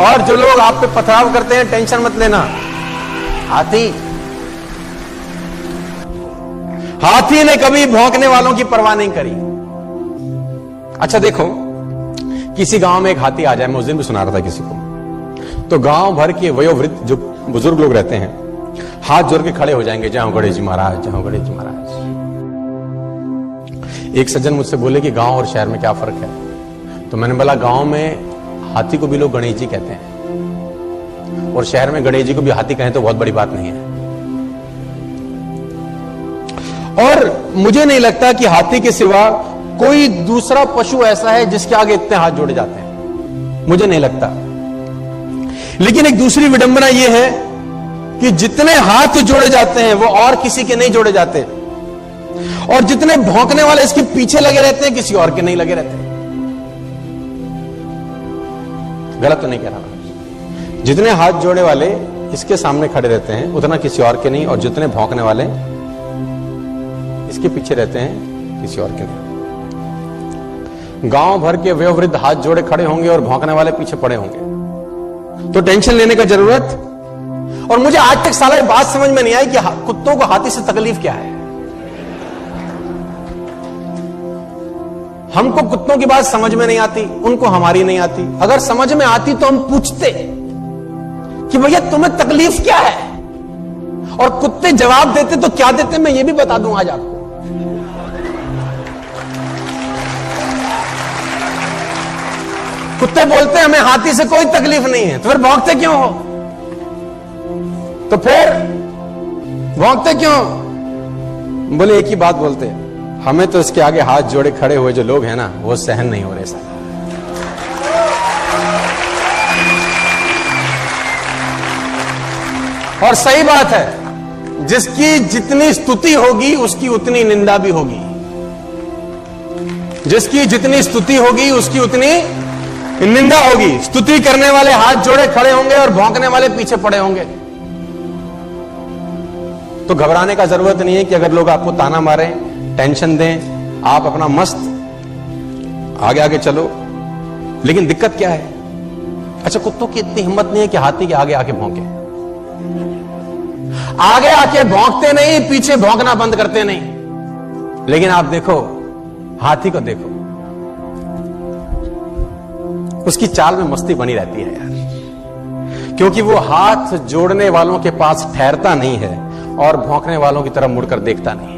और जो लोग आप पे पथराव करते हैं, टेंशन मत लेना, हाथी ने कभी भौंकने वालों की परवाह नहीं करी। अच्छा देखो, किसी गांव में एक हाथी आ जाए, मैं उस दिन भी सुना रहा था किसी को, तो गांव भर के वयोवृद्ध जो बुजुर्ग लोग रहते हैं हाथ जोड़ के खड़े हो जाएंगे, जाओ गणेश जी महाराज, जाओ गणेश जी महाराज। एक सज्जन मुझसे बोले कि गांव और शहर में क्या फर्क है, तो मैंने बोला गांव में हाथी को भी लोग गणेश जी कहते हैं, और शहर में गणेश जी को भी हाथी कहें तो बहुत बड़ी बात नहीं है। और मुझे नहीं लगता कि हाथी के सिवा कोई दूसरा पशु ऐसा है जिसके आगे इतने हाथ जोड़े जाते हैं, मुझे नहीं लगता। लेकिन एक दूसरी विडंबना यह है कि जितने हाथ जोड़े जाते हैं वो और किसी के नहीं जोड़े जाते, और जितने भौंकने वाले इसके पीछे लगे रहते हैं किसी और के नहीं लगे रहते। गलत तो नहीं कह रहा मैं। जितने हाथ जोड़े वाले इसके सामने खड़े रहते हैं उतना किसी और के नहीं, और जितने भौंकने वाले इसके पीछे रहते हैं किसी और के नहीं। गांव भर के वयोवृद्ध हाथ जोड़े खड़े होंगे और भौंकने वाले पीछे पड़े होंगे, तो टेंशन लेने का जरूरत। और मुझे आज तक साला बात समझ में नहीं आई कि कुत्तों को हाथी से तकलीफ क्या है। हमको कुत्तों की बात समझ में नहीं आती, उनको हमारी नहीं आती। अगर समझ में आती तो हम पूछते कि भैया तुम्हें तकलीफ क्या है, और कुत्ते जवाब देते तो क्या देते मैं ये भी बता दूं आज आपको। कुत्ते बोलते हैं हमें हाथी से कोई तकलीफ नहीं है, तो फिर भौंकते क्यों हो? तो फिर भौंकते क्यों? बोले एक ही बात बोलते हैं, हमें तो इसके आगे हाथ जोड़े खड़े हुए जो लोग हैं ना वो सहन नहीं हो रहे सर। और सही बात है, जिसकी जितनी स्तुति होगी उसकी उतनी निंदा भी होगी, जिसकी जितनी स्तुति होगी उसकी उतनी निंदा होगी। स्तुति करने वाले हाथ जोड़े खड़े होंगे और भौंकने वाले पीछे पड़े होंगे। तो घबराने का जरूरत नहीं है कि अगर लोग आपको ताना मारें, टेंशन दें, आप अपना मस्त आगे आगे चलो। लेकिन दिक्कत क्या है? अच्छा, कुत्तों की इतनी हिम्मत नहीं है कि हाथी के आगे आके भौंके। आगे आके भौंकते नहीं, पीछे भौंकना बंद करते नहीं। लेकिन आप देखो हाथी को, देखो उसकी चाल में मस्ती बनी रहती है यार, क्योंकि वो हाथ जोड़ने वालों के पास ठहरता नहीं है और भौंकने वालों की तरफ मुड़कर देखता नहीं है।